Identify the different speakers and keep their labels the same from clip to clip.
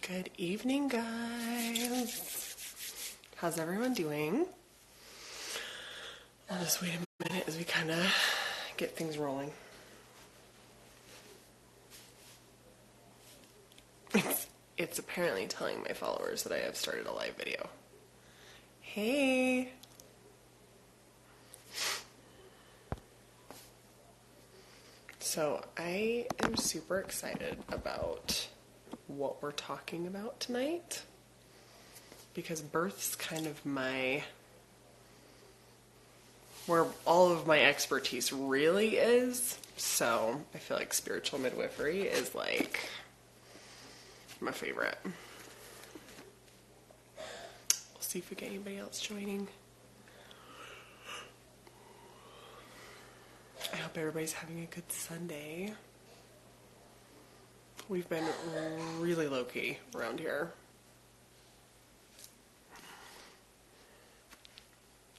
Speaker 1: Good evening, guys. How's everyone doing? I'll just wait a minute as we kind of get things rolling. It's apparently telling my followers that I have started a live video. Hey! So I am super excited about what we're talking about tonight because birth's kind of where all of my expertise really is. So I feel like spiritual midwifery is like my favorite. We'll see if we get anybody else joining. I hope everybody's having a good Sunday. We've been really low-key around here.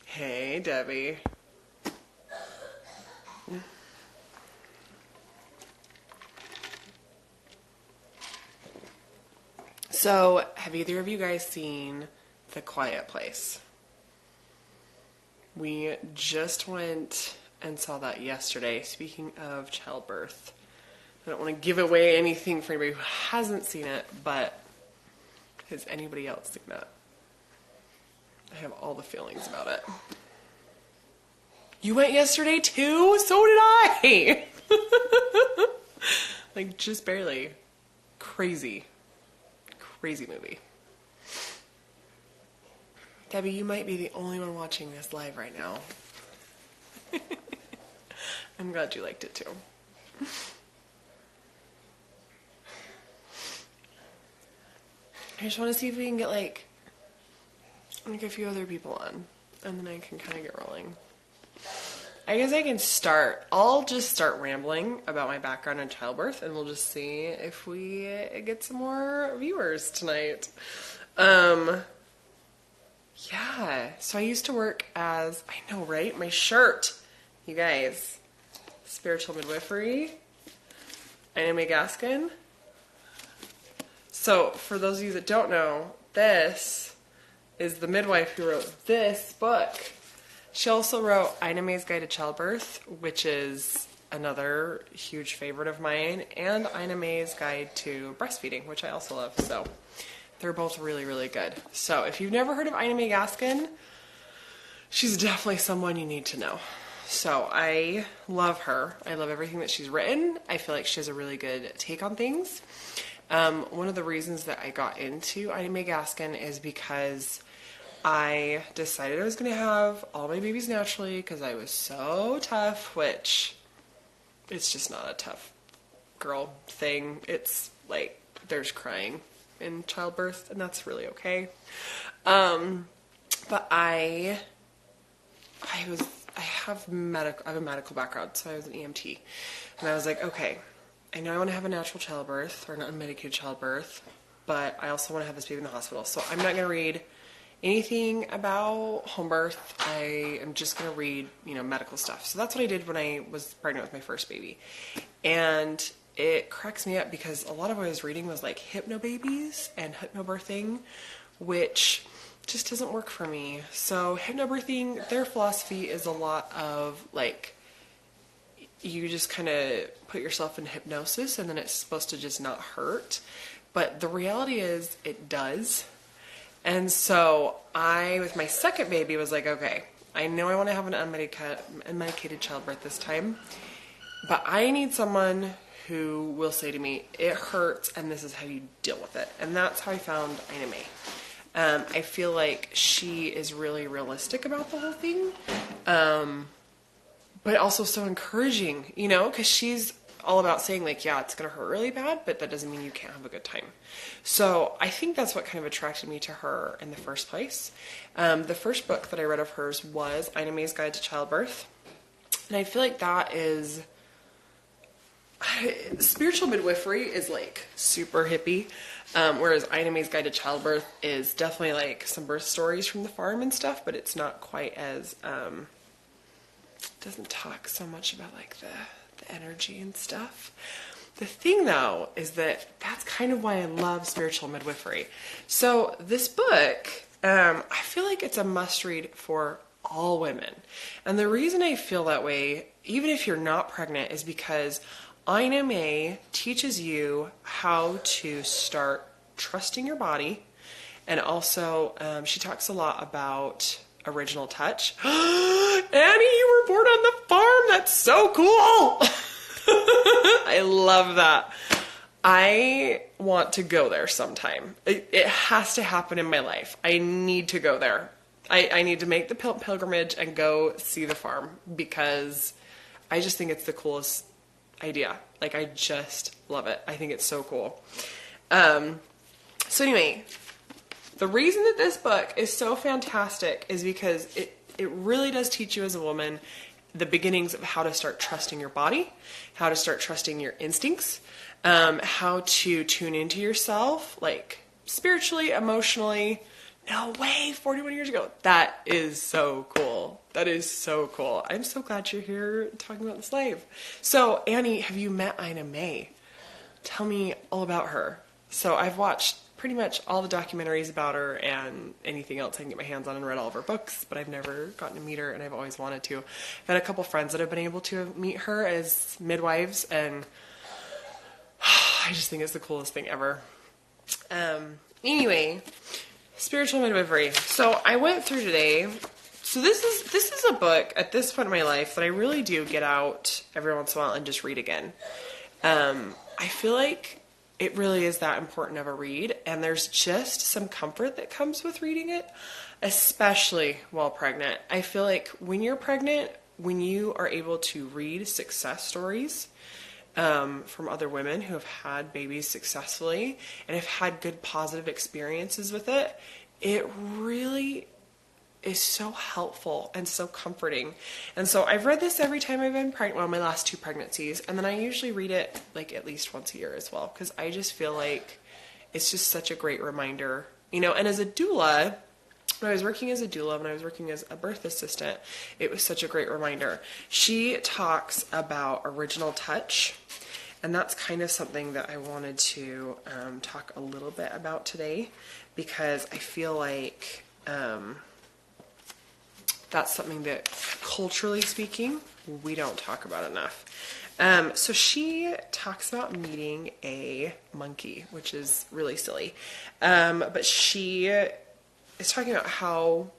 Speaker 1: Hey, Debbie. So, have either of you guys seen The Quiet Place? We just went and saw that yesterday. Speaking of childbirth, I don't want to give away anything for anybody who hasn't seen it, but has anybody else seen it? I have all the feelings about it. You went yesterday too? So did I! Like, just barely. Crazy. Crazy movie. Debbie, you might be the only one watching this live right now. I'm glad you liked it too. I just want to see if we can get like a few other people on, and then I can kind of get rolling. I guess I can start. I'll just start rambling about my background in childbirth, and we'll just see if we get some more viewers tonight. Yeah. So I used to work as, I know, right? My shirt, you guys. Spiritual midwifery. Anime Gaskin. So, for those of you that don't know, this is the midwife who wrote this book. She also wrote Iname's Guide to Childbirth, which is another huge favorite of mine, and Iname's Guide to Breastfeeding, which I also love. So, they're both really, really good. So, if you've never heard of Anime Gaskin, she's definitely someone you need to know. So, I love her. I love everything that she's written. I feel like she has a really good take on things. One of the reasons that I got into Anime Gaskin is because I decided I was going to have all my babies naturally because I was so tough, which it's just not a tough girl thing. It's like there's crying in childbirth, and that's really okay. But I have a medical background, so I was an EMT, and I was like, okay, I know I want to have a natural childbirth or an unmedicated childbirth, but I also want to have this baby in the hospital. So I'm not going to read anything about home birth. I am just going to read, medical stuff. So that's what I did when I was pregnant with my first baby. And it cracks me up because a lot of what I was reading was like hypnobabies and hypnobirthing, which just doesn't work for me. So hypnobirthing, their philosophy is a lot of like, you just kind of put yourself in hypnosis and then it's supposed to just not hurt. But the reality is it does. And so I, with my second baby, was like, okay, I know I want to have an unmedicated childbirth this time, but I need someone who will say to me, it hurts and this is how you deal with it. And that's how I found Anime. I feel like she is really realistic about the whole thing. But also so encouraging, because she's all about saying like, yeah, it's going to hurt really bad, but that doesn't mean you can't have a good time. So I think that's what kind of attracted me to her in the first place. The first book that I read of hers was Iname's Guide to Childbirth. And I feel like that is, spiritual midwifery is like super hippie. Whereas Iname's Guide to Childbirth is definitely like some birth stories from the farm and stuff, but it's not quite as, doesn't talk so much about like the energy and stuff. The thing though is that that's kind of why I love spiritual midwifery. So this book, I feel like it's a must read for all women. And the reason I feel that way, even if you're not pregnant, is because Ina May teaches you how to start trusting your body. And also, she talks a lot about original touch. Annie, you were born on the farm. That's so cool. I love that. I want to go there sometime. It has to happen in my life. I need to go there. I need to make the pilgrimage and go see the farm because I just think it's the coolest idea. Like, I just love it. I think it's so cool. So anyway, the reason that this book is so fantastic is because it really does teach you as a woman the beginnings of how to start trusting your body, how to start trusting your instincts, how to tune into yourself, like spiritually, emotionally. No way, 41 years ago. That is so cool. That is so cool. I'm so glad you're here talking about the slave. So, Annie, have you met Ina May? Tell me all about her. So I've watched pretty much all the documentaries about her and anything else I can get my hands on and read all of her books, but I've never gotten to meet her and I've always wanted to. I've had a couple friends that have been able to meet her as midwives, and I just think it's the coolest thing ever. Anyway, spiritual midwifery. So I went through today. So this is a book at this point in my life that I really do get out every once in a while and just read again. I feel like it really is that important of a read, and there's just some comfort that comes with reading it, especially while pregnant. I feel like when you're pregnant, when you are able to read success stories from other women who have had babies successfully and have had good positive experiences with it, it really is so helpful and so comforting. And so I've read this every time I've been pregnant, well, my last 2 pregnancies, and then I usually read it like at least once a year as well, because I just feel like it's just such a great reminder, you know. And as a doula, when I was working as a doula, when I was working as a birth assistant, it was such a great reminder. She talks about original touch, and that's kind of something that I wanted to talk a little bit about today, because I feel like that's something that, culturally speaking, we don't talk about enough. So she talks about meeting a monkey, which is really silly. But she is talking about how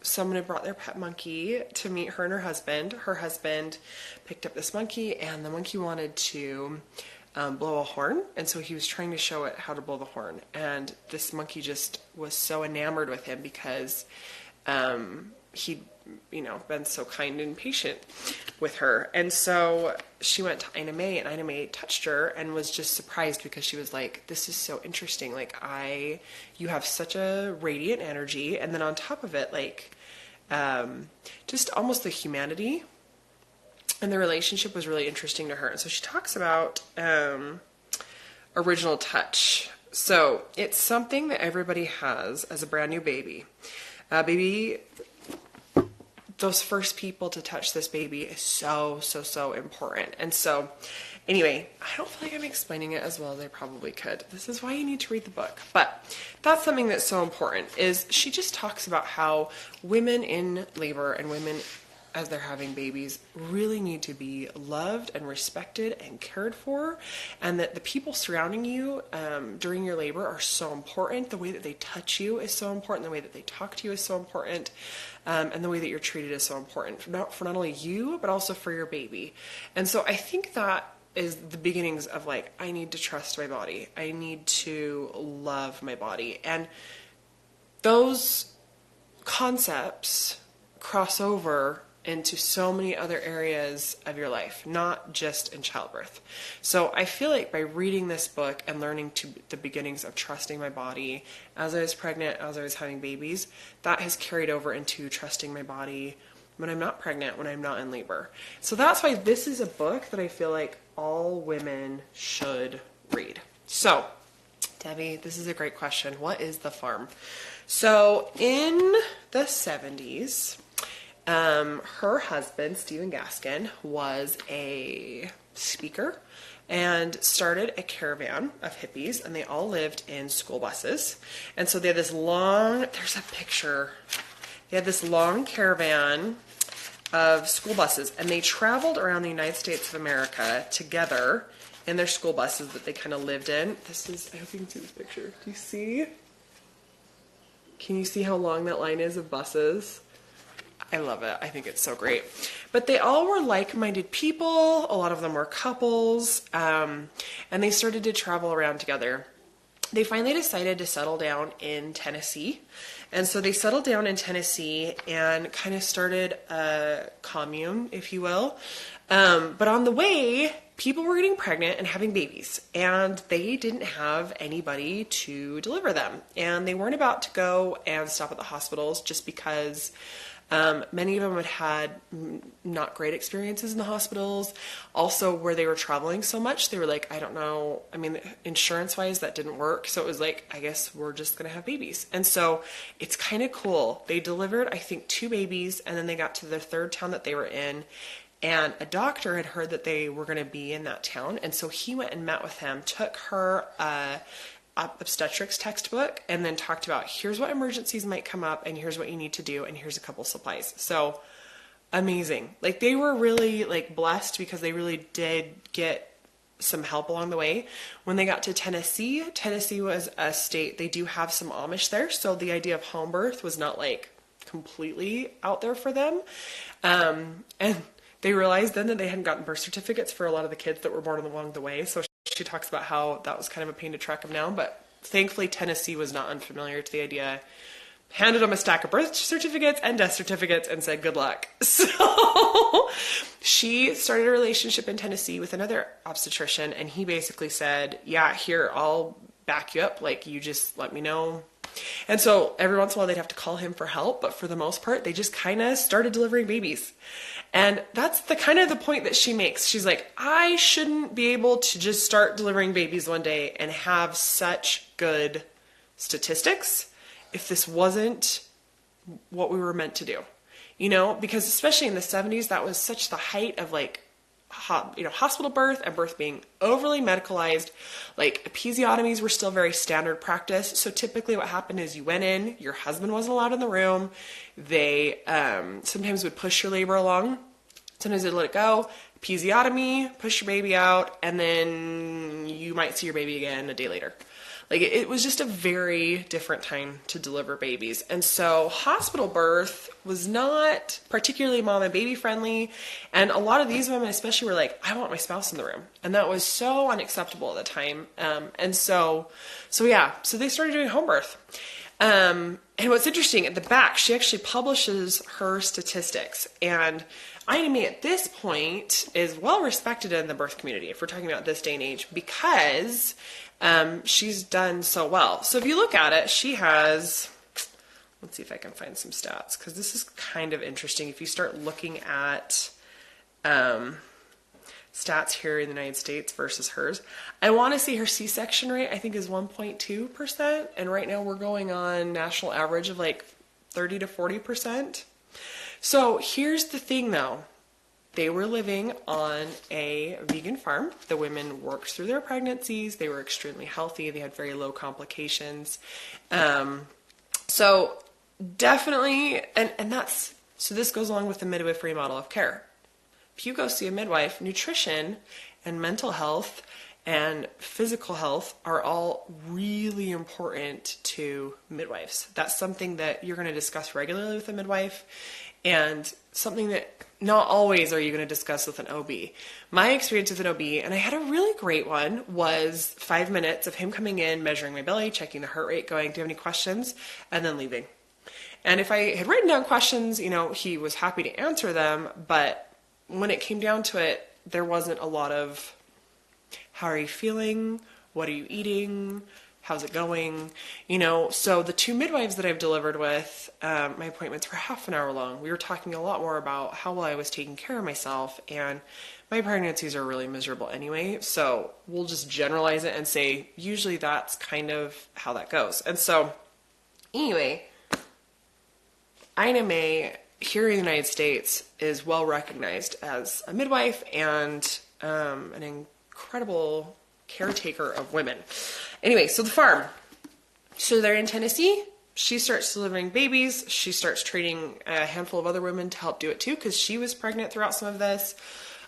Speaker 1: someone had brought their pet monkey to meet her and her husband. Her husband picked up this monkey, and the monkey wanted to blow a horn, and so he was trying to show it how to blow the horn. And this monkey just was so enamored with him because he'd, you know, been so kind and patient with her. And so she went to Ina May, and Ina May touched her and was just surprised because she was like, this is so interesting. Like, you have such a radiant energy. And then on top of it, like, just almost the humanity and the relationship was really interesting to her. And so she talks about original touch. So it's something that everybody has as a brand new baby. Those first people to touch this baby is so, so, so important. And so, anyway, I don't feel like I'm explaining it as well as I probably could. This is why you need to read the book. But that's something that's so important, is she just talks about how women in labor and women as they're having babies really need to be loved and respected and cared for, and that the people surrounding you during your labor are so important. The way that they touch you is so important. The way that they talk to you is so important. And the way that you're treated is so important for not only you, but also for your baby. And so I think that is the beginnings of, like, I need to trust my body. I need to love my body. And those concepts cross over into so many other areas of your life, not just in childbirth. So I feel like by reading this book and learning the beginnings of trusting my body as I was pregnant, as I was having babies, that has carried over into trusting my body when I'm not pregnant, when I'm not in labor. So that's why this is a book that I feel like all women should read. So, Debbie, this is a great question. What is the farm? So in the 70s, Her husband, Stephen Gaskin, was a speaker and started a caravan of hippies, and they all lived in school buses. And so they had this long, there's a picture, they had this long caravan of school buses, and they traveled around the United States of America together in their school buses that they kind of lived in. This is, I hope you can see this picture. Do you see? Can you see how long that line is of buses? I love it. I think it's so great. But they all were like-minded people. A lot of them were couples. And they started to travel around together. They finally decided to settle down in Tennessee. And so they settled down in Tennessee and kind of started a commune, if you will. But on the way, people were getting pregnant and having babies, and they didn't have anybody to deliver them. And they weren't about to go and stop at the hospitals just because many of them had had not great experiences in the hospitals. Also, where they were traveling so much, they were like, I don't know. I mean, insurance-wise, that didn't work. So it was like, I guess we're just going to have babies. And so it's kind of cool. They delivered, I think, 2 babies, and then they got to the 3rd town that they were in. And a doctor had heard that they were going to be in that town. And so he went and met with him, took her obstetrics textbook, and then talked about, here's what emergencies might come up, and here's what you need to do, and here's a couple supplies. So amazing. Like, they were really like blessed because they really did get some help along the way. When they got to Tennessee, Tennessee was a state, they do have some Amish there. So the idea of home birth was not like completely out there for them. And they realized then that they hadn't gotten birth certificates for a lot of the kids that were born along the way. So she talks about how that was kind of a pain to track them down. But thankfully, Tennessee was not unfamiliar to the idea. Handed them a stack of birth certificates and death certificates and said, good luck. So she started a relationship in Tennessee with another obstetrician. And he basically said, yeah, here, I'll back you up. Like, you just let me know. And so every once in a while they'd have to call him for help, but for the most part, they just kind of started delivering babies. And that's the kind of the point that she makes. She's like, I shouldn't be able to just start delivering babies one day and have such good statistics if this wasn't what we were meant to do. You know, because especially in the 70s, that was such the height of like, hospital birth and birth being overly medicalized. Like, episiotomies were still very standard practice. So typically what happened is you went in, your husband wasn't allowed in the room. They sometimes would push your labor along. Sometimes they'd let it go. Episiotomy, push your baby out, and then you might see your baby again a day later. Like, it was just a very different time to deliver babies. And so hospital birth was not particularly mom and baby friendly. And a lot of these women especially were like, I want my spouse in the room. And that was so unacceptable at the time. So they started doing home birth. And what's interesting, at the back, she actually publishes her statistics. And Ina May at this point is well respected in the birth community, if we're talking about this day and age, because she's done so well. So if you look at it, she has, let's see if I can find some stats, because this is kind of interesting. If you start looking at stats here in the United States versus hers, I want to say her C-section rate, I think, is 1.2%. And right now we're going on national average of like 30 to 40%. So here's the thing though. They were living on a vegan farm. The women worked through their pregnancies. They were extremely healthy. They had very low complications. So definitely, so this goes along with the midwifery model of care. If you go see a midwife, nutrition and mental health and physical health are all really important to midwives. That's something that you're going to discuss regularly with a midwife, and something that not always are you going to discuss with an OB. My experience with an OB, and I had a really great one, was 5 minutes of him coming in, measuring my belly, checking the heart rate, going, do you have any questions? And then leaving. And if I had written down questions, he was happy to answer them, but when it came down to it, there wasn't a lot of, how are you feeling? What are you eating? How's it going? So the 2 midwives that I've delivered with, my appointments were half an hour long. We were talking a lot more about how well I was taking care of myself, and my pregnancies are really miserable anyway. So we'll just generalize it and say, usually that's kind of how that goes. And so anyway, Ina May here in the United States is well recognized as a midwife and an incredible caretaker of women. Anyway, so the farm. So they're in Tennessee. She starts delivering babies. She starts training a handful of other women to help do it too, because she was pregnant throughout some of this.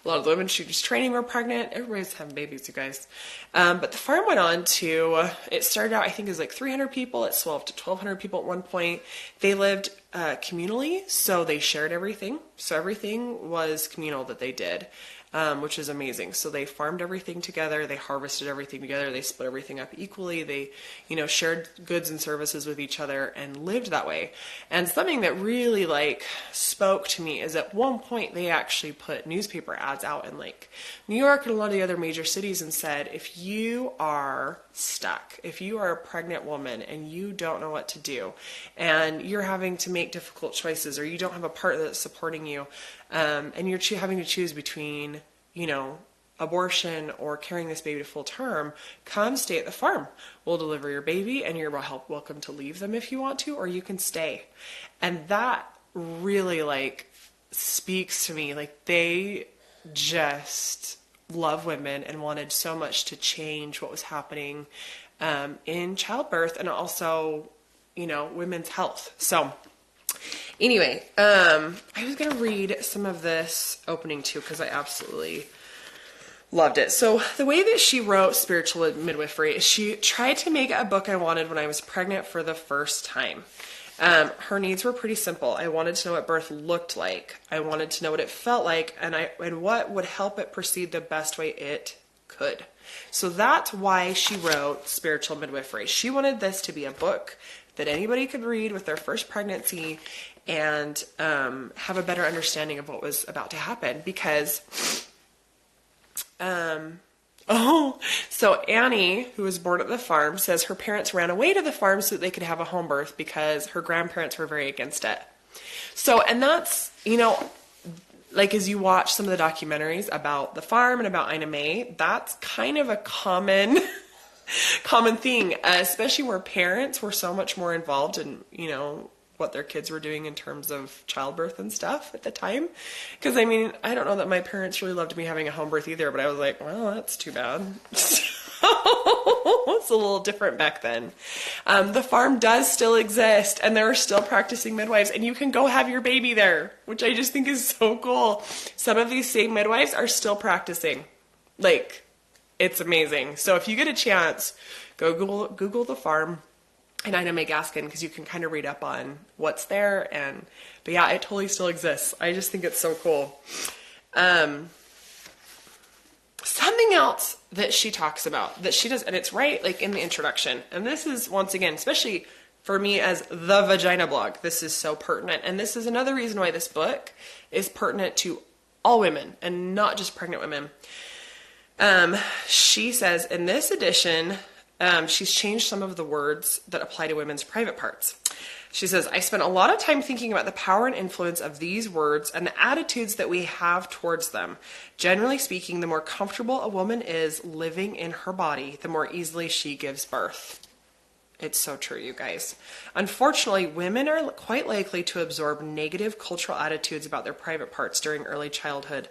Speaker 1: A lot of the women she was training were pregnant. Everybody's having babies, you guys. But the farm went on to, it started out, I think it was like 300 people. It swelled to 1,200 people at one point. They lived communally, so they shared everything. So everything was communal that they did, which is amazing. So they farmed everything together. They harvested everything together. They split everything up equally. They, shared goods and services with each other and lived that way. And something that really spoke to me is at one point they actually put newspaper ads out in New York and a lot of the other major cities and said, if you are stuck, if you are a pregnant woman and you don't know what to do and you're having to make difficult choices, or you don't have a partner that's supporting you, and you're having to choose between, abortion or carrying this baby to full term, come stay at the farm. We'll deliver your baby and you're welcome to leave them if you want to, or you can stay. And that really speaks to me. They just love women and wanted so much to change what was happening in childbirth and also, women's health. So anyway, I was going to read some of this opening too, because I absolutely loved it. So the way that she wrote Spiritual Midwifery is she tried to make a book I wanted when I was pregnant for the first time. Her needs were pretty simple. I wanted to know what birth looked like. I wanted to know what it felt like, and what would help it proceed the best way it could. So that's why she wrote Spiritual Midwifery. She wanted this to be a book that anybody could read with their first pregnancy and have a better understanding of what was about to happen. Because, so Annie, who was born at the farm, says her parents ran away to the farm so that they could have a home birth because her grandparents were very against it. So, and that's, as you watch some of the documentaries about the farm and about Ina May, that's kind of a common thing, especially where parents were so much more involved in, what their kids were doing in terms of childbirth and stuff at the time. Because, I don't know that my parents really loved me having a home birth either, but I was like, well, that's too bad. It's a little different back then. The farm does still exist, and there are still practicing midwives, and you can go have your baby there, which I just think is so cool. Some of these same midwives are still practicing. It's amazing. So if you get a chance, go Google the farm and Ina May Gaskin, because you can kind of read up on what's there. But yeah, it totally still exists. I just think it's so cool. Something else that she talks about that she does, and it's right in the introduction. And this is, once again, especially for me as the vagina blog, this is so pertinent. And this is another reason why this book is pertinent to all women and not just pregnant women. She says in this edition, she's changed some of the words that apply to women's private parts. She says, I spent a lot of time thinking about the power and influence of these words and the attitudes that we have towards them. Generally speaking, the more comfortable a woman is living in her body, the more easily she gives birth. It's so true, you guys. Unfortunately, women are quite likely to absorb negative cultural attitudes about their private parts during early childhood.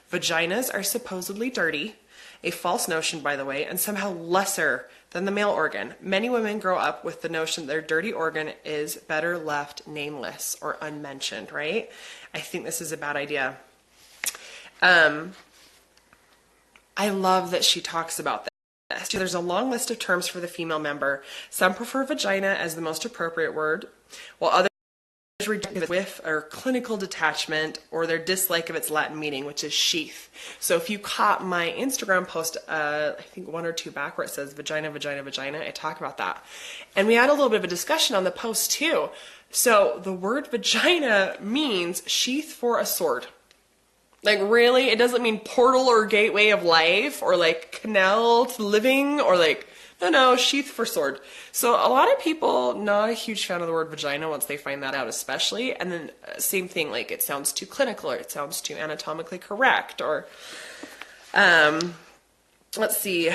Speaker 1: Vaginas are supposedly dirty, a false notion, by the way, and somehow lesser than the male organ. Many women grow up with the notion that their dirty organ is better left nameless or unmentioned, right? I think this is a bad idea. I love that she talks about this. There's a long list of terms for the female member. Some prefer vagina as the most appropriate word, while others reject it with or clinical detachment or their dislike of its Latin meaning, which is sheath. So if you caught my Instagram post, I think 1 or 2 back, where it says vagina, vagina, vagina, I talk about that. And we had a little bit of a discussion on the post too. So the word vagina means sheath for a sword. Really, it doesn't mean portal or gateway of life or canal to living or no, sheath for sword. So a lot of people, not a huge fan of the word vagina once they find that out, especially. And then same thing, it sounds too clinical or it sounds too anatomically correct or, let's see,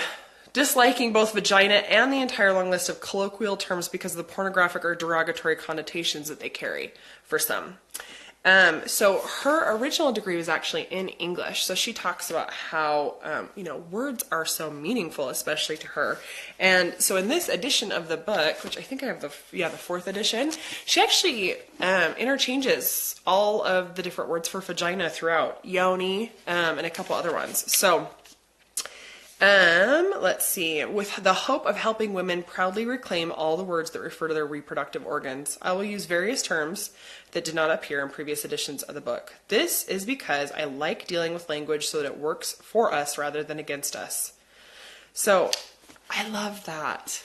Speaker 1: disliking both vagina and the entire long list of colloquial terms because of the pornographic or derogatory connotations that they carry for some. So her original degree was actually in English. So she talks about how, words are so meaningful, especially to her. And so in this edition of the book, which I think I have the fourth edition, she actually interchanges all of the different words for vagina throughout, yoni, and a couple other ones. So let's see. With the hope of helping women proudly reclaim all the words that refer to their reproductive organs, I will use various terms that did not appear in previous editions of the book. This is because I like dealing with language so that it works for us rather than against us. So, I love that.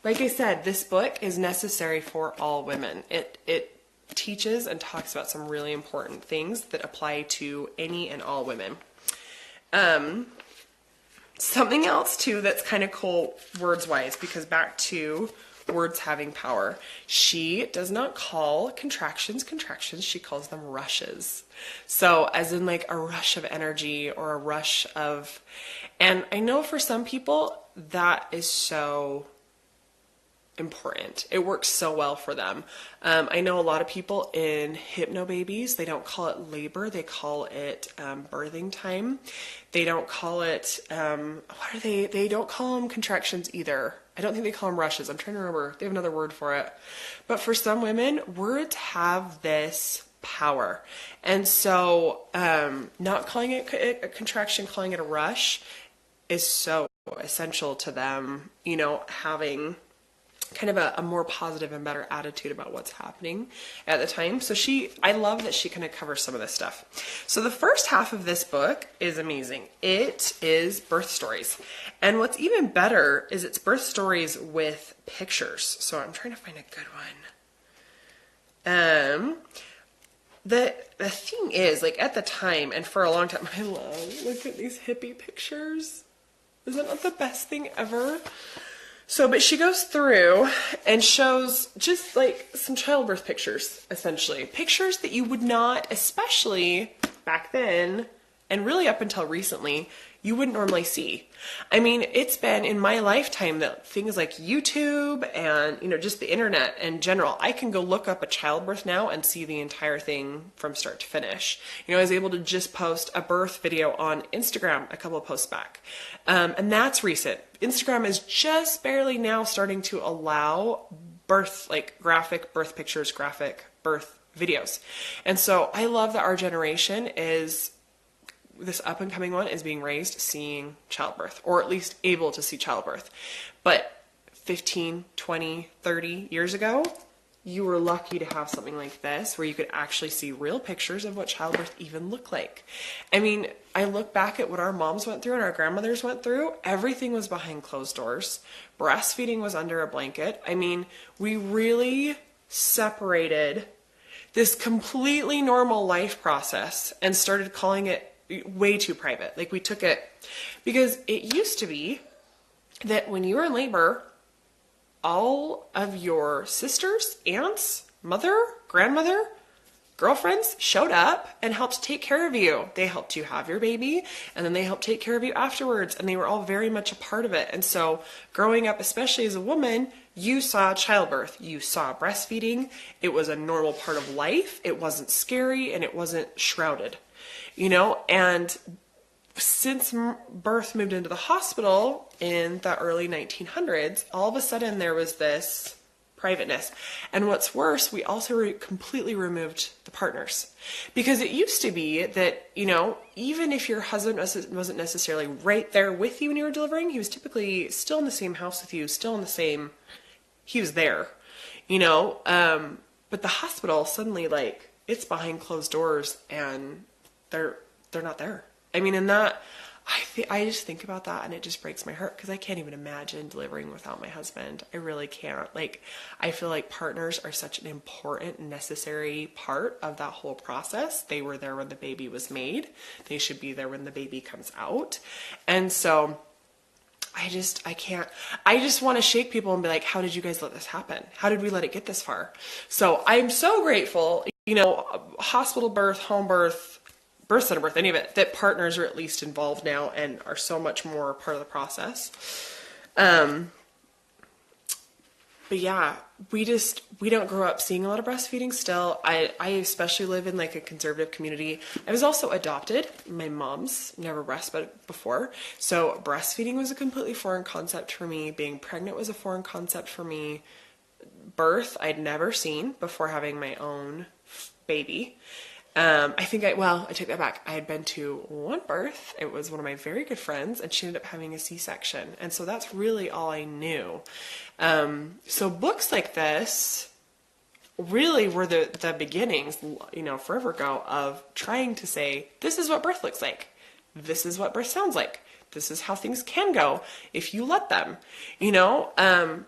Speaker 1: Like I said, this book is necessary for all women. It teaches and talks about some really important things that apply to any and all women. Something else too that's kind of cool words-wise, because back to words having power. She does not call contractions, she calls them rushes. So as in like a rush of energy or a rush of, and I know for some people that is so important. It works so well for them. I know a lot of people in hypnobabies, they don't call it labor, they call it birthing time. They don't call it, they don't call them contractions either. I don't think they call them rushes. I'm trying to remember. They have another word for it. But for some women, words have this power. And so not calling it a contraction, calling it a rush is so essential to them, having kind of a more positive and better attitude about what's happening at the time. So I love that she kind of covers some of this stuff. So the first half of this book is amazing. It is birth stories. And what's even better is it's birth stories with pictures. So I'm trying to find a good one. The thing is, like at the time and for a long time, look at these hippie pictures. Is that not the best thing ever? So, but she goes through and shows just like some childbirth pictures, essentially. Pictures that you would not, especially back then, and really up until recently, you wouldn't normally see. I mean, it's been in my lifetime that things like YouTube and, just the internet in general, I can go look up a childbirth now and see the entire thing from start to finish. I was able to just post a birth video on Instagram a couple of posts back. And that's recent. Instagram is just barely now starting to allow graphic birth pictures, graphic birth videos. And so I love that our generation this up and coming one is being raised seeing childbirth, or at least able to see childbirth. But 15, 20, 30 years ago, you were lucky to have something like this where you could actually see real pictures of what childbirth even looked like. I mean, I look back at what our moms went through and our grandmothers went through. Everything was behind closed doors. Breastfeeding was under a blanket. I mean, we really separated this completely normal life process and started calling it way too private. Like we took it, because it used to be that when you were in labor, all of your sisters, aunts, mother, grandmother, girlfriends showed up and helped take care of you. They helped you have your baby, and then they helped take care of you afterwards, and they were all very much a part of it. And so growing up, especially as a woman, you saw childbirth, you saw breastfeeding. It was a normal part of life. It wasn't scary, and it wasn't shrouded. And since birth moved into the hospital in the early 1900s, all of a sudden there was this privateness. And what's worse, we also completely removed the partners. Because it used to be that, even if your husband wasn't necessarily right there with you when you were delivering, he was typically still in the same house with you, he was there, but the hospital suddenly, it's behind closed doors and they're not there. I mean, I just think about that and it just breaks my heart, because I can't even imagine delivering without my husband. I really can't. I feel like partners are such an important, necessary part of that whole process. They were there when the baby was made. They should be there when the baby comes out. And so I just want to shake people and be like, how did you guys let this happen? How did we let it get this far? So I'm so grateful, hospital birth, home birth, birth center birth, any of it, that partners are at least involved now and are so much more part of the process. but yeah, we don't grow up seeing a lot of breastfeeding still. I especially live in like a conservative community. I was also adopted. My mom's never breastfed before. So breastfeeding was a completely foreign concept for me. Being pregnant was a foreign concept for me. Birth I'd never seen before having my own baby. I take that back. I had been to one birth. It was one of my very good friends, and she ended up having a C-section. And so that's really all I knew. So books like this really were the beginnings, forever ago, of trying to say, this is what birth looks like. This is what birth sounds like. This is how things can go if you let them,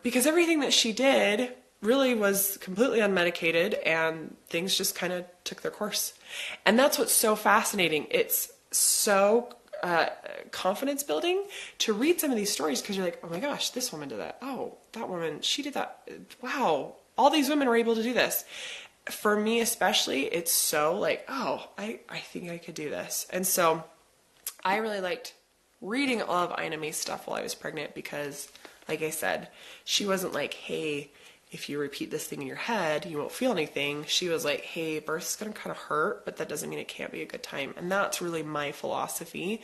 Speaker 1: because everything that she did really was completely unmedicated, and things just kind of took their course. And that's what's so fascinating. It's so confidence building to read some of these stories, because you're like, oh my gosh, this woman did that. Oh, that woman, she did that. Wow, all these women were able to do this. For me especially, it's so like, oh, I think I could do this. And so I really liked reading all of Ina May's stuff while I was pregnant, because, like I said, she wasn't like, hey, if you repeat this thing in your head, you won't feel anything. She was like, hey, birth's going to kind of hurt, but that doesn't mean it can't be a good time. And that's really my philosophy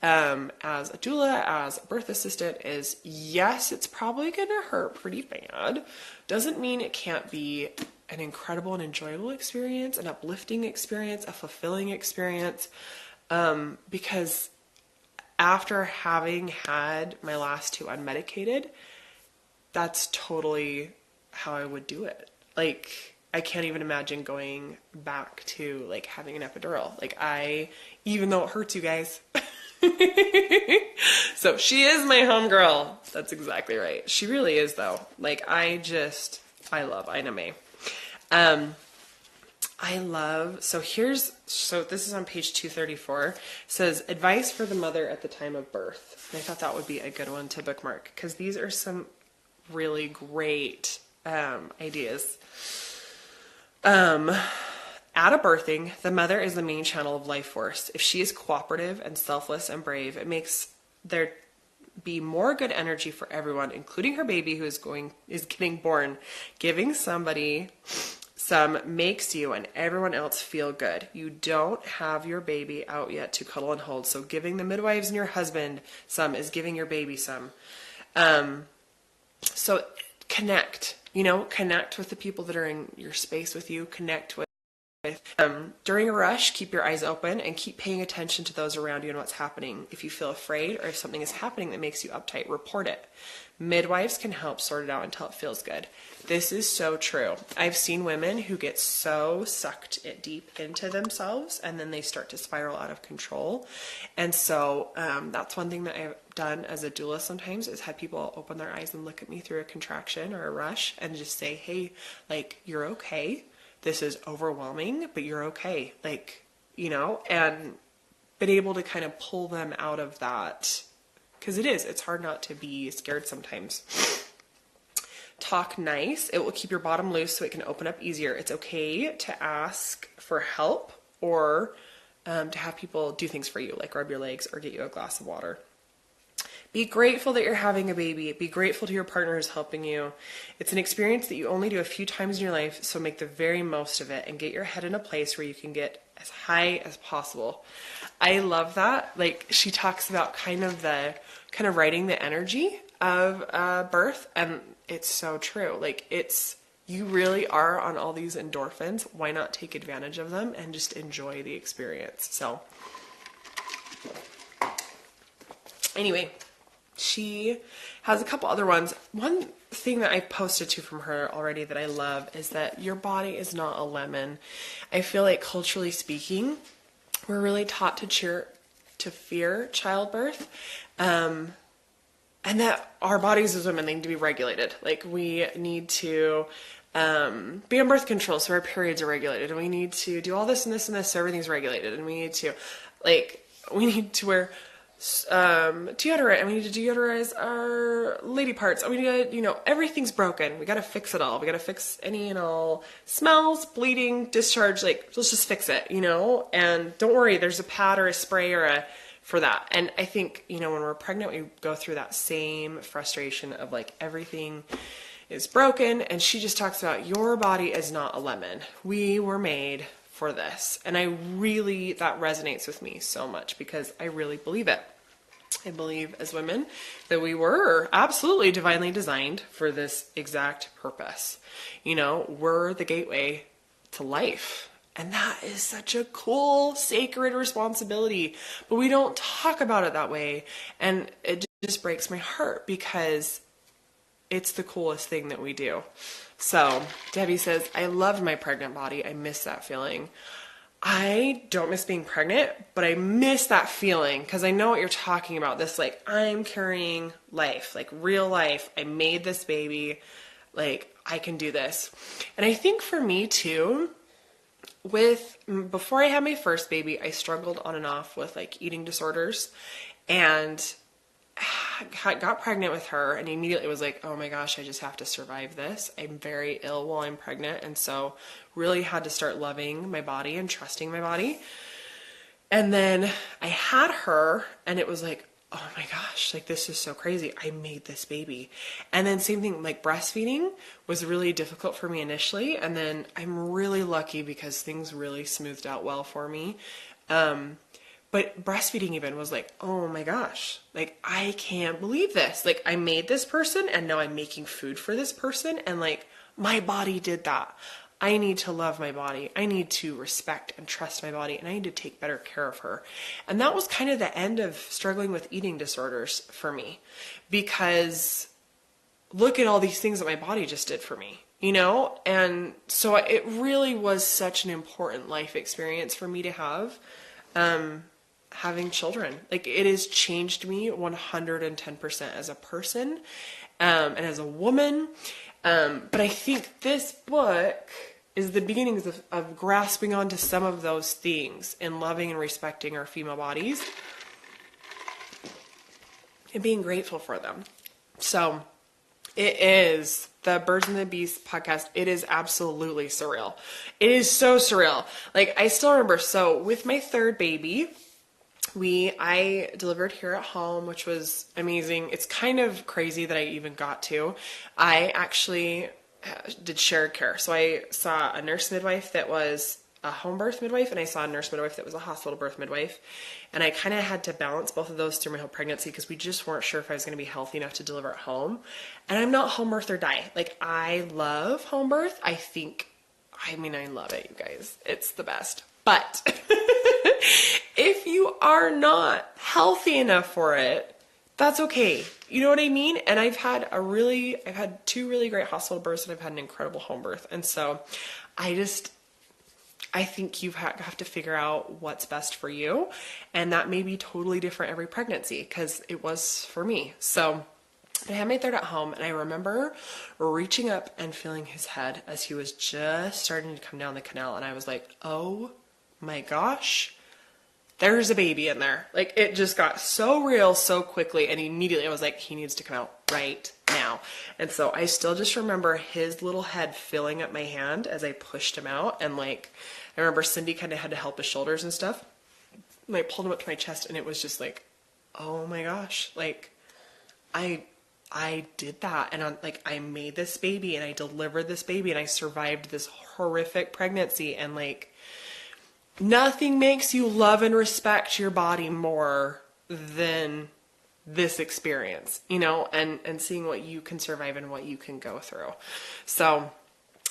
Speaker 1: as a doula, as a birth assistant, is yes, it's probably going to hurt pretty bad. Doesn't mean it can't be an incredible and enjoyable experience, an uplifting experience, a fulfilling experience. Because after having had my last two unmedicated, that's totally how I would do it. Like, I can't even imagine going back to like having an epidural. Like, even though it hurts, you guys. So she is my homegirl. That's exactly right. She really is, though. Like, I love Ina May. So this is on page 234. It says, advice for the mother at the time of birth. And I thought that would be a good one to bookmark, because these are some really great ideas. At a birthing, the mother is the main channel of life force. If she is cooperative and selfless and brave, it makes there be more good energy for everyone, including her baby who is getting born. Giving somebody some makes you and everyone else feel good. You don't have your baby out yet to cuddle and hold, so giving the midwives and your husband some is giving your baby some. So connect with the people that are in your space with you. Connect with during a rush, keep your eyes open and keep paying attention to those around you and what's happening. If you feel afraid or if something is happening that makes you uptight, report it. Midwives can help sort it out until it feels good. This is so true. I've seen women who get so sucked deep into themselves, and then they start to spiral out of control. And so that's one thing that I've done as a doula sometimes, is had people open their eyes and look at me through a contraction or a rush and just say, hey, like, you're okay. This is overwhelming, but you're okay. Like, and been able to kind of pull them out of that. Because it's hard not to be scared sometimes. Talk nice. It will keep your bottom loose so it can open up easier. It's okay to ask for help, or to have people do things for you, like rub your legs or get you a glass of water. Be grateful that you're having a baby. Be grateful to your partner who's helping you. It's an experience that you only do a few times in your life, so make the very most of it and get your head in a place where you can get as high as possible. I love that. Like, she talks about kind of writing the energy of birth, and it's so true. Like, you really are on all these endorphins. Why not take advantage of them and just enjoy the experience? So anyway, she has a couple other ones. One thing that I posted to from her already that I love is that your body is not a lemon. I feel like, culturally speaking, we're really taught to fear childbirth, and that our bodies as women need to be regulated. Like, we need to be on birth control so our periods are regulated, and we need to do all this and this and this so everything's regulated, and we need to wear deodorant, and we need to deodorize our lady parts. We need to, everything's broken. We got to fix it all. We got to fix any and all smells, bleeding, discharge. Like, let's just fix it, and don't worry, there's a pad or a spray for that. And I think, when we're pregnant, we go through that same frustration of like everything is broken. And she just talks about your body is not a lemon. We were made for this. And that resonates with me so much because I really believe it. I believe as women that we were absolutely divinely designed for this exact purpose. We're the gateway to life. And that is such a cool, sacred responsibility. But we don't talk about it that way. And it just breaks my heart because it's the coolest thing that we do. So Debbie says, I loved my pregnant body. I miss that feeling. I don't miss being pregnant, but I miss that feeling because I know what you're talking about. This, like, I'm carrying life, like real life. I made this baby. Like, I can do this. And I think for me too, before I had my first baby, I struggled on and off with like eating disorders, and got pregnant with her and immediately was like, oh my gosh, I just have to survive this. I'm very ill while I'm pregnant. And so really had to start loving my body and trusting my body. And then I had her and it was like, oh my gosh, like this is so crazy. I made this baby. And then same thing, like breastfeeding was really difficult for me initially. And then I'm really lucky because things really smoothed out well for me. But breastfeeding even was like, oh my gosh, like I can't believe this. Like I made this person and now I'm making food for this person. And like my body did that. I need to love my body. I need to respect and trust my body and I need to take better care of her. And that was kind of the end of struggling with eating disorders for me because look at all these things that my body just did for me, And so it really was such an important life experience for me to have. Having children, like it has changed me 110% as a person, and as a woman. But I think this book is the beginnings of grasping onto some of those things and loving and respecting our female bodies and being grateful for them. So it is the Birds and the Beasts podcast. It is absolutely surreal. It is so surreal. Like I still remember, so with my third baby, I delivered here at home, which was amazing. It's kind of crazy that I even got to. I actually did shared care. So I saw a nurse midwife that was a home birth midwife, and I saw a nurse midwife that was a hospital birth midwife. And I kind of had to balance both of those through my whole pregnancy because we just weren't sure if I was going to be healthy enough to deliver at home. And I'm not home birth or die. Like I love home birth. I love it, you guys. It's the best. But if you are not healthy enough for it, that's okay. You know what I mean? And I've had two really great hospital births and I've had an incredible home birth. And so I think you have to figure out what's best for you. And that may be totally different every pregnancy because it was for me. So I had my third at home and I remember reaching up and feeling his head as he was just starting to come down the canal. And I was like, oh my gosh, there's a baby in there. Like it just got so real so quickly. And immediately I was like, he needs to come out right now. And so I still just remember his little head filling up my hand as I pushed him out. And like, I remember Cindy kind of had to help his shoulders and stuff. And I pulled him up to my chest and it was just like, oh my gosh, like I did that. And I made this baby and I delivered this baby and I survived this horrific pregnancy. And like, nothing makes you love and respect your body more than this experience, and seeing what you can survive and what you can go through. So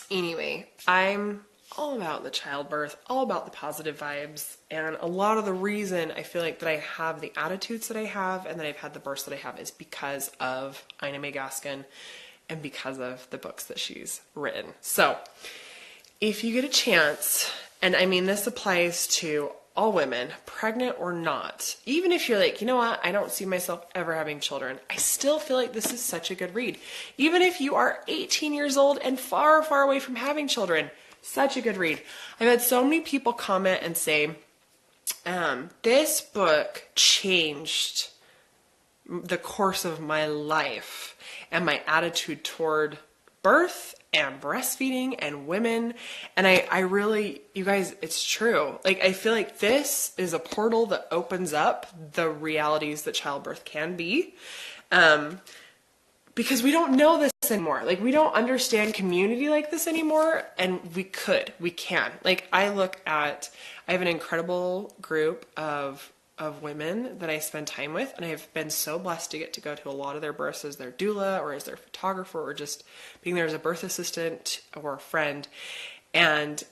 Speaker 1: anyway, I'm all about the childbirth, all about the positive vibes. And a lot of the reason I feel like that I have the attitudes that I have and that I've had the births that I have is because of Ina May Gaskin and because of the books that she's written. So if you get a chance, and I mean, this applies to all women, pregnant or not, even if you're like, you know what, I don't see myself ever having children, I still feel like this is such a good read. Even if you are 18 years old and far, far away from having children, such a good read. I've had so many people comment and say, this book changed the course of my life and my attitude toward birth and breastfeeding and women. And I really, you guys, it's true. Like, I feel like this is a portal that opens up the realities that childbirth can be. Because we don't know this this anymore. Like, we don't understand community like this anymore, and we can. Like, I have an incredible group of women that I spend time with, and I've been so blessed to get to go to a lot of their births as their doula or as their photographer or just being there as a birth assistant or a friend. And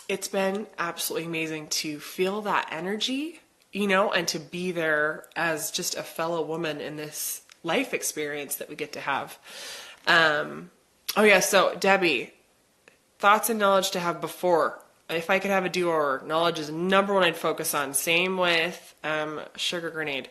Speaker 1: it's been absolutely amazing to feel that energy, you know, and to be there as just a fellow woman in this life experience that we get to have. Oh yeah, so Debbie, thoughts and knowledge to have before. If I could have a do-over, knowledge is number one I'd focus on. Same with sugar grenade.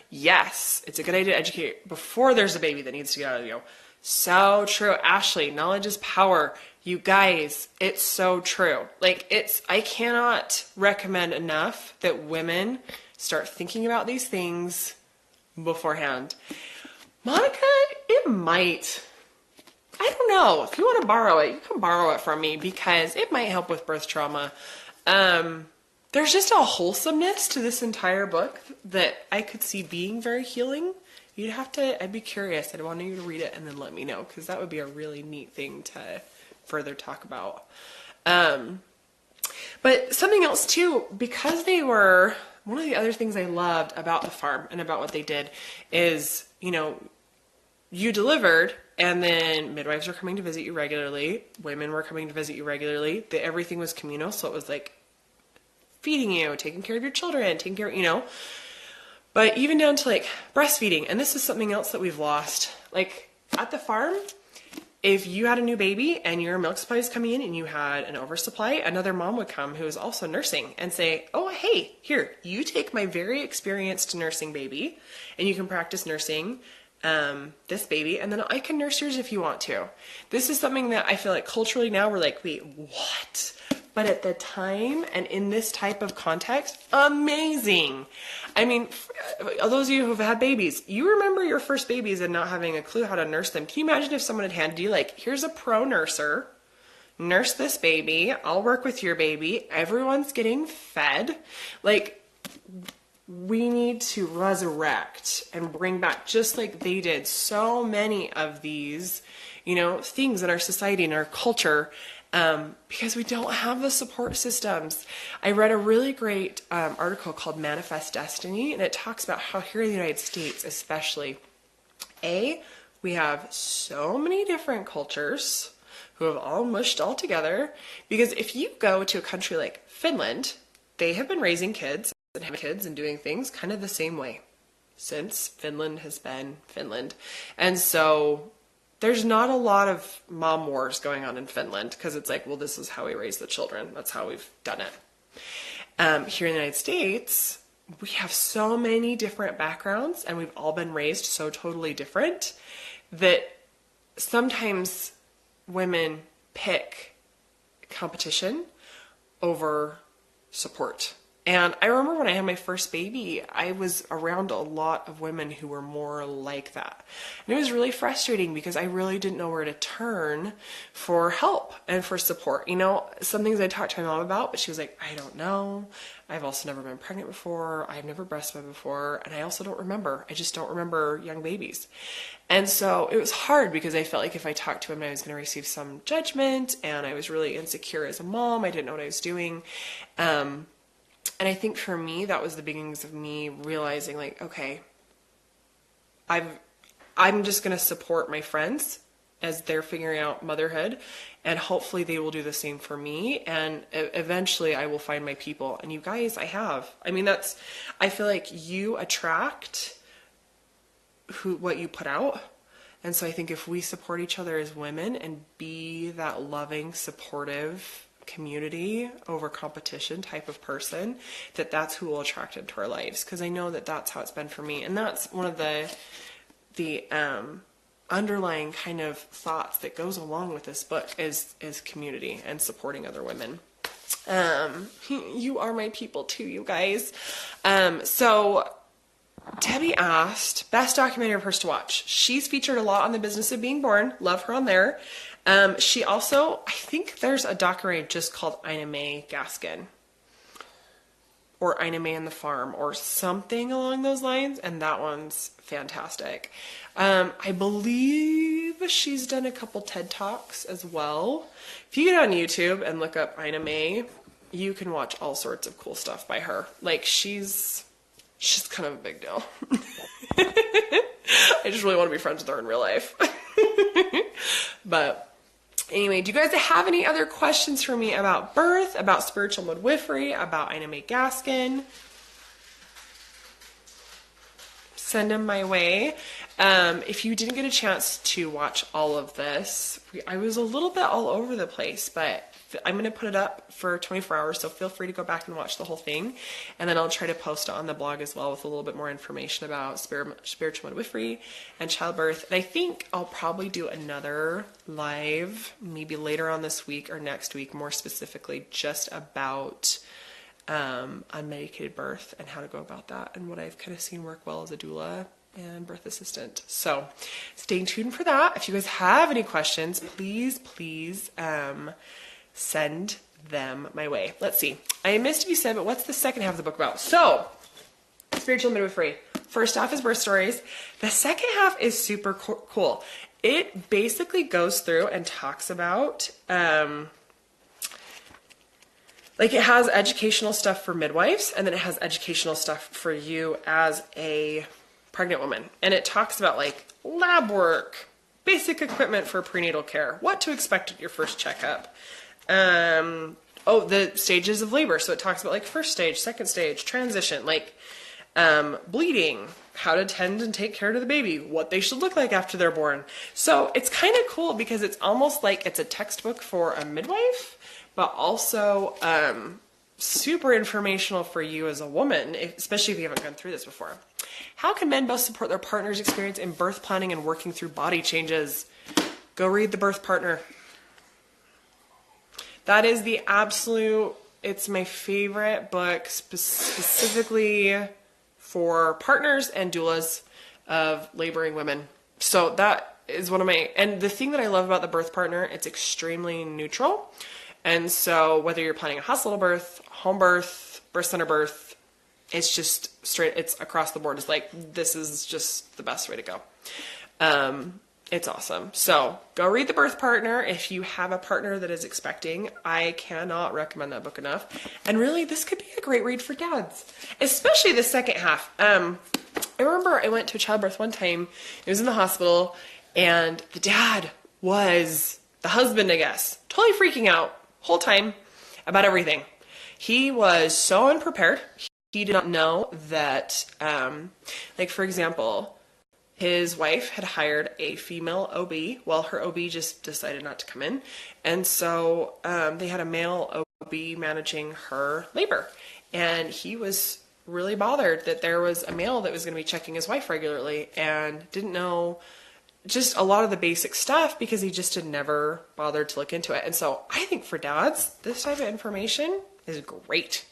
Speaker 1: Yes, it's a good idea to educate before there's a baby that needs to get out of you. So true. Ashley, knowledge is power. You guys, it's so true. Like, I cannot recommend enough that women start thinking about these things beforehand. Monica, it might. I don't know. If you want to borrow it, you can borrow it from me because it might help with birth trauma. There's just a wholesomeness to this entire book that I could see being very healing. I'd be curious. I'd want you to read it and then let me know, because that would be a really neat thing to further talk about. But something else too, because one of the other things I loved about the farm and about what they did is, you know, you delivered and then midwives were coming to visit you regularly. Women were coming to visit you regularly. Everything was communal. So it was like feeding you, taking care of your children, taking care of, you know, but even down to like breastfeeding. And this is something else that we've lost. Like at the farm, if you had a new baby and your milk supply was coming in and you had an oversupply, another mom would come who was also nursing and say, oh, hey, here, you take my very experienced nursing baby and you can practice nursing this baby, and then I can nurse yours if you want to. This is something that I feel like culturally now we're like, wait, what? But at the time and in this type of context, amazing. I mean, those of you who've had babies, you remember your first babies and not having a clue how to nurse them. Can you imagine if someone had handed you, like, here's a pro nurser, nurse this baby, I'll work with your baby, everyone's getting fed. Like, we need to resurrect and bring back, just like they did, so many of these, you know, things in our society and our culture, because we don't have the support systems. I read a really great article called Manifest Destiny, and it talks about how here in the United States, especially, we have so many different cultures who have all mushed all together, because if you go to a country like Finland, they have been raising kids and having kids and doing things kind of the same way since Finland has been Finland. And so there's not a lot of mom wars going on in Finland, because it's like, well, this is how we raise the children. That's how we've done it. Here in the United States, we have so many different backgrounds and we've all been raised so totally different that sometimes women pick competition over support. And I remember when I had my first baby, I was around a lot of women who were more like that. And it was really frustrating because I really didn't know where to turn for help and for support. You know, some things I talked to my mom about, but she was like, I don't know. I've also never been pregnant before. I've never breastfed before. And I also don't remember. I just don't remember young babies. And so it was hard because I felt like if I talked to him, I was going to receive some judgment, and I was really insecure as a mom. I didn't know what I was doing. And I think for me, that was the beginnings of me realizing, like, okay, I'm just going to support my friends as they're figuring out motherhood, and hopefully they will do the same for me, and eventually I will find my people. And you guys, I have. I mean, I feel like you attract what you put out. And so I think if we support each other as women and be that loving, supportive community over competition type of person, that's who will attract into our lives. Because I know that's how it's been for me, and that's one of the underlying kind of thoughts that goes along with this book is community and supporting other women. You are my people too, you guys. So Debbie asked, best documentary for us to watch. She's featured a lot on The Business of Being Born. Love her on there. She also, I think there's a documentary just called Ina May Gaskin. or Ina May and the Farm or something along those lines, and that one's fantastic. I believe she's done a couple TED Talks as well. If you get on YouTube and look up Ina May, you can watch all sorts of cool stuff by her. Like, she's kind of a big deal. I just really want to be friends with her in real life. But anyway, do you guys have any other questions for me about birth, about spiritual midwifery, about Ina May Gaskin? Send them my way. If you didn't get a chance to watch all of this, I was a little bit all over the place, but I'm going to put it up for 24 hours, so feel free to go back and watch the whole thing. And then I'll try to post it on the blog as well with a little bit more information about spiritual midwifery and childbirth. And I think I'll probably do another live, maybe later on this week or next week, more specifically, just about unmedicated birth and how to go about that and what I've kind of seen work well as a doula and birth assistant. So stay tuned for that. If you guys have any questions, please send them my way. Let's see. I missed if you said, but what's the second half of the book about? So, spiritual midwifery. First half is birth stories. The second half is super cool. It basically goes through and talks about, like, it has educational stuff for midwives, and then it has educational stuff for you as a pregnant woman. And it talks about, like, lab work, basic equipment for prenatal care, what to expect at your first checkup. The stages of labor. So it talks about, like, first stage, second stage, transition, like, bleeding, how to tend and take care of the baby, what they should look like after they're born. So it's kind of cool because it's almost like it's a textbook for a midwife, but also, super informational for you as a woman, especially if you haven't gone through this before. How can men best support their partner's experience in birth planning and working through body changes? Go read The Birth Partner. That is the absolute, it's my favorite book specifically for partners and doulas of laboring women. So that is one of my, and the thing that I love about The Birth Partner, it's extremely neutral. And so whether you're planning a hospital birth, home birth, birth center birth, it's just straight, it's across the board. It's like, this is just the best way to go. It's awesome. So go read The Birth Partner. If you have a partner that is expecting, I cannot recommend that book enough. And really, this could be a great read for dads, especially the second half. I remember I went to a childbirth one time. It was in the hospital, and the dad was the husband, I guess, totally freaking out whole time about everything. He was so unprepared. He did not know that, like, for example, his wife had hired a female OB. Well, her OB just decided not to come in. And so they had a male OB managing her labor. And he was really bothered that there was a male that was going to be checking his wife regularly and didn't know just a lot of the basic stuff because he just had never bothered to look into it. And so I think for dads, this type of information is great,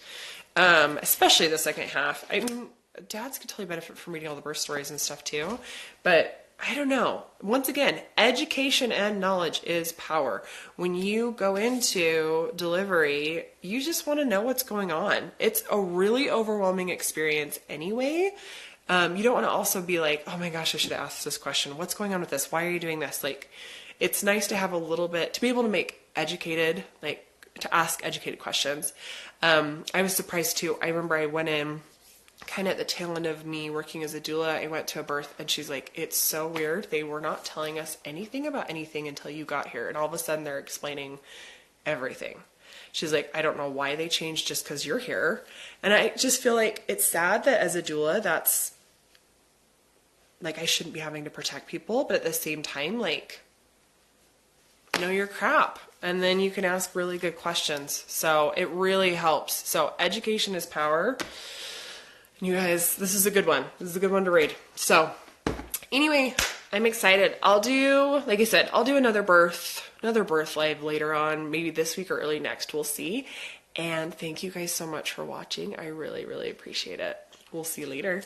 Speaker 1: especially the second half. I mean, dads could totally benefit from reading all the birth stories and stuff too, but I don't know. Once again, education and knowledge is power. When you go into delivery, you just want to know what's going on. It's a really overwhelming experience anyway. You don't want to also be like, oh my gosh, I should have asked this question. What's going on with this? Why are you doing this? Like, it's nice to have a little bit, to be able to make educated, like, to ask educated questions. I was surprised too. I remember I went in kind of at the tail end of me working as a doula. I went to a birth and she's like, it's so weird. They were not telling us anything about anything until you got here. And all of a sudden they're explaining everything. She's like, I don't know why they changed just because you're here. And I just feel like it's sad that as a doula, that's like, I shouldn't be having to protect people. But at the same time, like, know your crap. And then you can ask really good questions. So it really helps. So education is power. You guys, this is a good one. This is a good one to read. So anyway, I'm excited. I'll do, like I said, I'll do another birth live later on, maybe this week or early next. We'll see. And thank you guys so much for watching. I really, really appreciate it. We'll see you later.